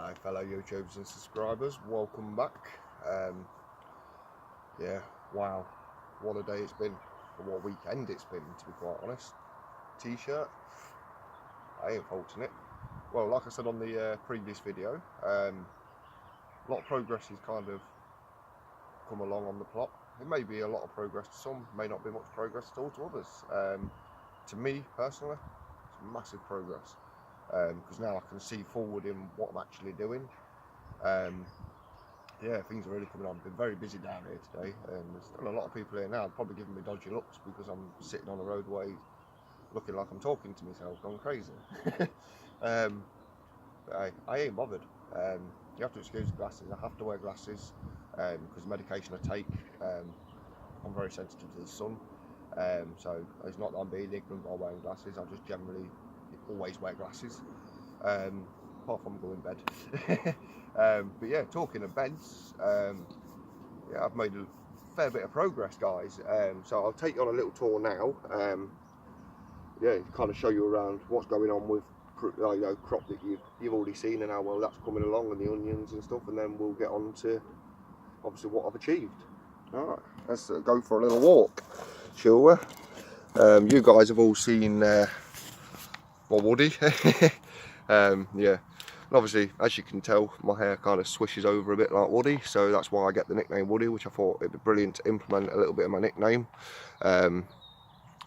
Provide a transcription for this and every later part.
Hi fellow YouTubers and subscribers, welcome back. Yeah, wow, what a day it's been, or what weekend it's been, to be quite honest. T-shirt, I ain't faulting it. Well, like I said on the previous video, a lot of progress has kind of come along on the plot. It may be a lot of progress to some, may not be much progress at all to others. To me personally, it's massive progress, because now I can see forward in what I'm actually doing. Yeah, things are really coming on. I've been very busy down here today, and there's still a lot of people here now. They're probably giving me dodgy looks because I'm sitting on a roadway looking like I'm talking to myself, going crazy. But I ain't bothered. You have to excuse the glasses. I have to wear glasses because the medication I take, I'm very sensitive to the sun. So it's not that I'm being ignorant by wearing glasses. I just generally always wear glasses, apart from going to bed. But yeah, talking of beds, yeah, I've made a fair bit of progress, guys. So I'll take you on a little tour now. Yeah, to kind of show you around what's going on with crop that you've already seen and how well that's coming along, and the onions and stuff, and then we'll get on to obviously what I've achieved. All right, let's go for a little walk, shall we? You guys have all seen my Woody. Yeah. And obviously, as you can tell, my hair kind of swishes over a bit like Woody, so that's why I get the nickname Woody, which I thought it'd be brilliant to implement a little bit of my nickname. But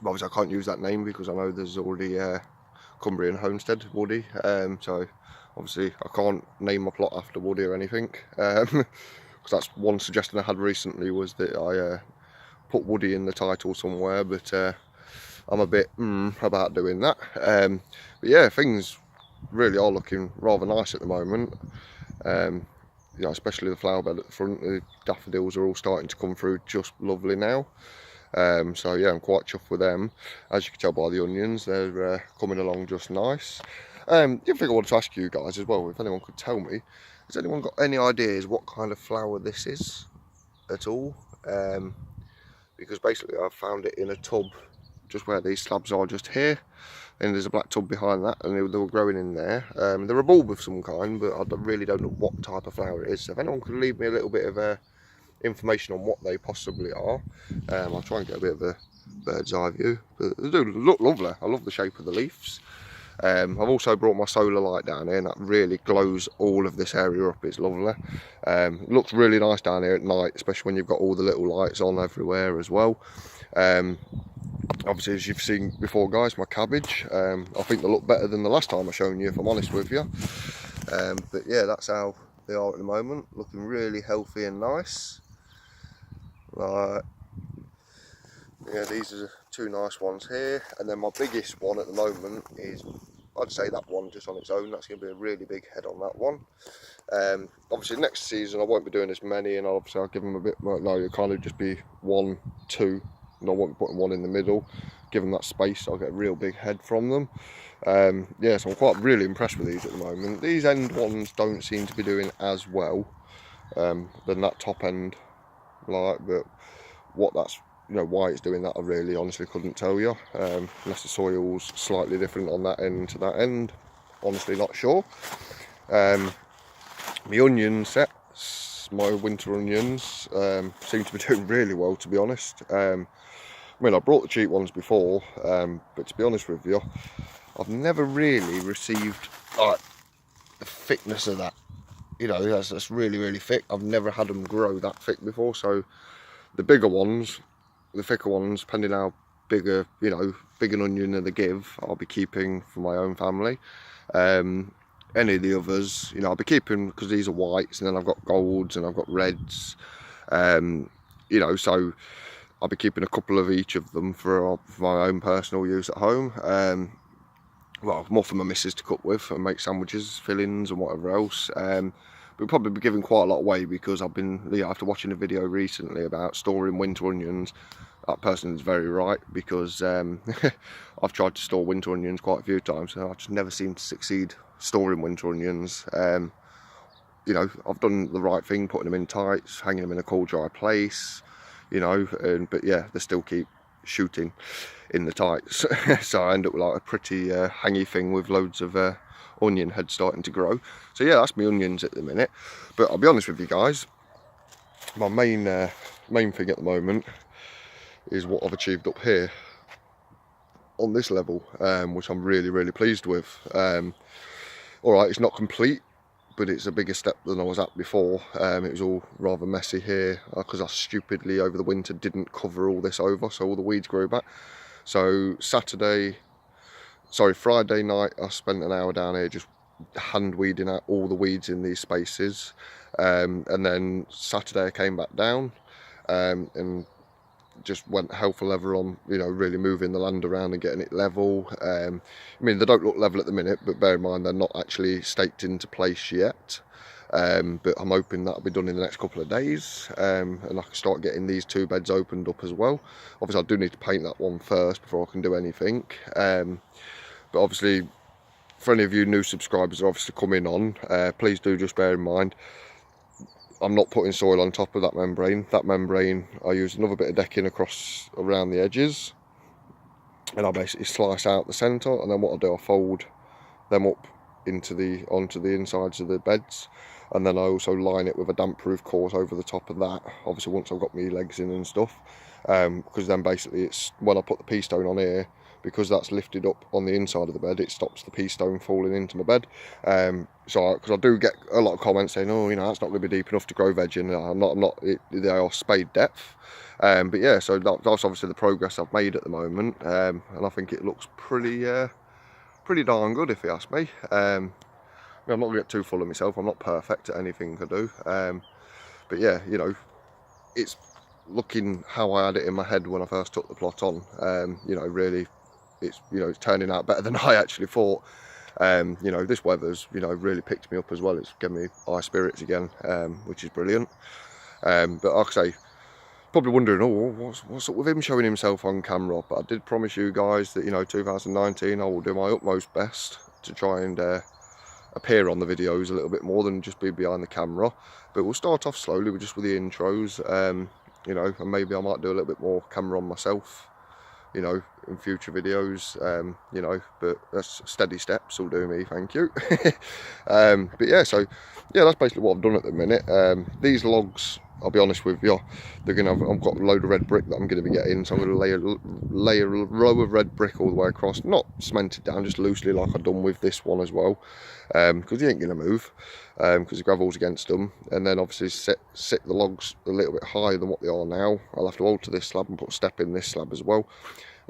obviously I can't use that name because I know there's already Cumbrian Homestead Woody, so obviously I can't name my plot after Woody or anything. Because that's one suggestion I had recently, was that I put Woody in the title somewhere, but I'm a bit about doing that. But yeah, things really are looking rather nice at the moment. You know, especially the flower bed at the front. The daffodils are all starting to come through just lovely now. So yeah, I'm quite chuffed with them. As you can tell by the onions, they're coming along just nice. The other thing I wanted to ask you guys as well, if anyone could tell me, has anyone got any ideas what kind of flower this is at all? Because basically I found it in a tub just where these slabs are just here, and there's a black tub behind that, and they were growing in there. They're a bulb of some kind, but I really don't know what type of flower it is. So if anyone could leave me a little bit of information on what they possibly are, I'll try and get a bit of a bird's eye view. But they do look lovely. I love the shape of the leaves. I've also brought my solar light down here, and that really glows all of this area up. It's lovely. It looks really nice down here at night, especially when you've got all the little lights on everywhere as well. Obviously, as you've seen before, guys, my cabbage, I think they look better than the last time I shown you, if I'm honest with you. But yeah, that's how they are at the moment, looking really healthy and nice. Right, yeah, these are two nice ones here, and then my biggest one at the moment is, I'd say that one just on its own. That's going to be a really big head on that one. Obviously next season I won't be doing as many, and obviously I'll give them a bit more. No, it'll kind of just be 1, 2, and I won't be putting one in the middle. Give them that space, I'll get a real big head from them. Yeah, so I'm quite really impressed with these at the moment. These end ones don't seem to be doing as well than that top end, like, but what that's, you know, why it's doing that, I really honestly couldn't tell you, unless the soil's slightly different on that end to that end. Honestly not sure. My onion sets, my winter onions, seem to be doing really well, to be honest. I mean, I brought the cheap ones before, but to be honest with you, I've never really received like the thickness of that. You know, that's really, really thick. I've never had them grow that thick before. So the bigger ones, the thicker ones, depending how bigger, you know, big an onion they give, I'll be keeping for my own family. Any of the others, you know, I'll be keeping because these are whites, and then I've got golds and I've got reds. You know, so I'll be keeping a couple of each of them for my own personal use at home. Well, more for my missus to cook with and make sandwiches, fillings and whatever else. We'll probably be giving quite a lot away because I've been, yeah, after watching a video recently about storing winter onions, that person is very right, because I've tried to store winter onions quite a few times and I just never seem to succeed storing winter onions. You know, I've done the right thing, putting them in tights, hanging them in a cool dry place, you know, but yeah, they still keep shooting in the tights. So I end up with like a pretty hangy thing with loads of onion head starting to grow. So yeah, that's my onions at the minute. But I'll be honest with you guys, my main thing at the moment is what I've achieved up here on this level, which I'm really pleased with. All right, it's not complete, but it's a bigger step than I was at before. It was all rather messy here because I stupidly over the winter didn't cover all this over, so all the weeds grew back. So Friday night I spent an hour down here just hand weeding out all the weeds in these spaces, and then Saturday I came back down and just went hell for leather on, you know, really moving the land around and getting it level. I mean, they don't look level at the minute, but bear in mind they're not actually staked into place yet. But I'm hoping that'll be done in the next couple of days, and I can start getting these 2 beds opened up as well. Obviously I do need to paint that one first before I can do anything, but obviously for any of you new subscribers that are obviously coming on, please do just bear in mind I'm not putting soil on top of that membrane. That membrane, I use another bit of decking across around the edges, and I basically slice out the centre, and then what I'll do, I'll fold them up onto the insides of the beds, and then I also line it with a damp proof course over the top of that, obviously once I've got my legs in and stuff, because then basically it's when I put the pea stone on here, because that's lifted up on the inside of the bed, it stops the pea stone falling into my bed. So because I do get a lot of comments saying, oh, you know, that's not going to be deep enough to grow veg in. They are spade depth. But yeah, so that's obviously the progress I've made at the moment, and I think it looks pretty darn good if you ask me. I'm not going to get too full of myself. I'm not perfect at anything I do, but yeah, you know, it's looking how I had it in my head when I first took the plot on. You know, really, it's turning out better than I actually thought. You know, this weather's really picked me up as well. It's given me high spirits again, which is brilliant. But like I say, probably wondering, oh, what's up with him showing himself on camera? But I did promise you guys that 2019 I will do my utmost best to try and appear on the videos a little bit more than just be behind the camera. But we'll start off slowly with the intros, you know, and maybe I might do a little bit more camera on myself, you know, in future videos, you know, but that's steady steps will do me, thank you. But yeah, so yeah, that's basically what I've done at the minute. These logs, I'll be honest with you, I've got a load of red brick that I'm going to be getting, so I'm going to lay a row of red brick all the way across, not cemented down, just loosely like I've done with this one as well, because they ain't going to move, because the gravel's against them. And then obviously sit the logs a little bit higher than what they are now. I'll have to alter this slab and put a step in this slab as well,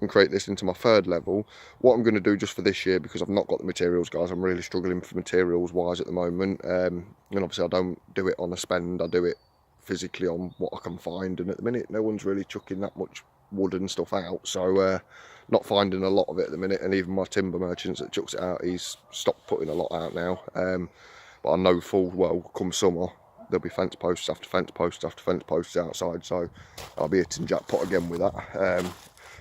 and create this into my 3rd level. What I'm going to do just for this year, because I've not got the materials, guys, I'm really struggling for materials wise at the moment, and obviously I don't do it on a spend, I do it physically on what I can find, and at the minute no one's really chucking that much wood and stuff out, so not finding a lot of it at the minute. And even my timber merchants that chucks it out, he's stopped putting a lot out now, but I know full well come summer there'll be fence posts after fence posts after fence posts outside, so I'll be hitting jackpot again with that,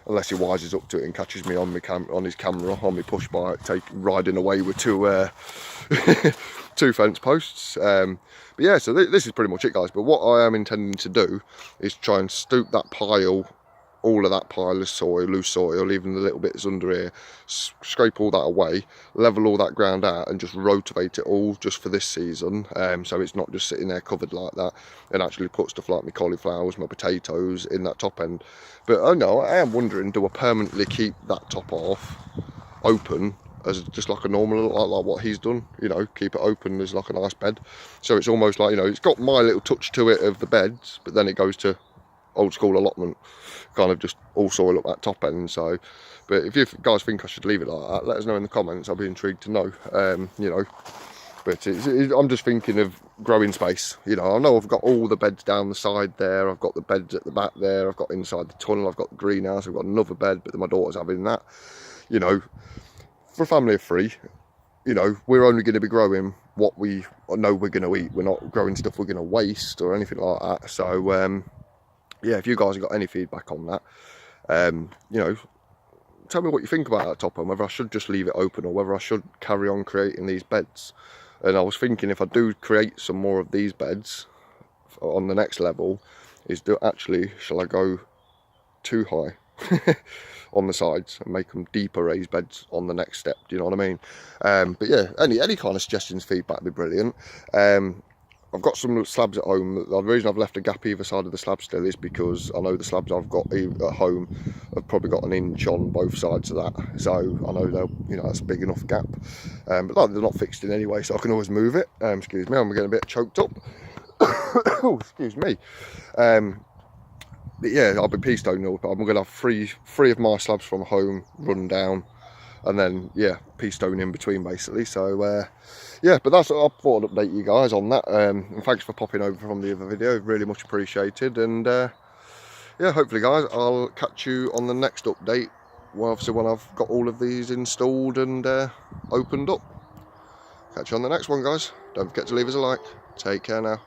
unless he wises up to it and catches me on his camera on my push bike riding away with 2 2 fence posts. But yeah, so this is pretty much it, guys. But what I am intending to do is try and stoop that pile, all of that pile of soil, loose soil, even the little bits under here, scrape all that away, level all that ground out, and just rotivate it all just for this season, so it's not just sitting there covered like that, and actually put stuff like my cauliflowers, my potatoes in that top end. But I know, I am wondering, do I permanently keep that top half open as just like a normal, like what he's done, you know, keep it open as like a nice bed, so it's almost like, you know, it's got my little touch to it of the beds, but then it goes to old school allotment, kind of just all soil up that top end. So, but if you guys think I should leave it like that, let us know in the comments. I'll be intrigued to know, you know. But I'm just thinking of growing space, you know. I know I've got all the beds down the side there, I've got the beds at the back there, I've got inside the tunnel, I've got the greenhouse, I've got another bed, but my daughter's having that, you know. For a family of 3, you know, we're only going to be growing what we know we're going to eat. We're not growing stuff we're going to waste or anything like that. So yeah, if you guys have got any feedback on that, you know, tell me what you think about that top end, whether I should just leave it open or whether I should carry on creating these beds. And I was thinking, if I do create some more of these beds on the next level, shall I go too high? on the sides and make them deeper raised beds on the next step. Do you know what I mean? But yeah, any kind of suggestions, feedback would be brilliant. I've got some slabs at home. The reason I've left a gap either side of the slab still is because I know the slabs I've got at home have probably got an inch on both sides of that, so I know they'll, you know, that's a big enough gap. But like, they're not fixed in anyway, so I can always move it. Excuse me, I'm getting a bit choked up. Oh, excuse me. But yeah, I'll be pea stoning all. I'm going to have three of my slabs from home run down, and then yeah, pea stone in between basically. So yeah, but that's what I thought I'd update you guys on that. And thanks for popping over from the other video, really much appreciated. And yeah, hopefully guys, I'll catch you on the next update. Well, obviously when I've got all of these installed and opened up. Catch you on the next one, guys. Don't forget to leave us a like. Take care now.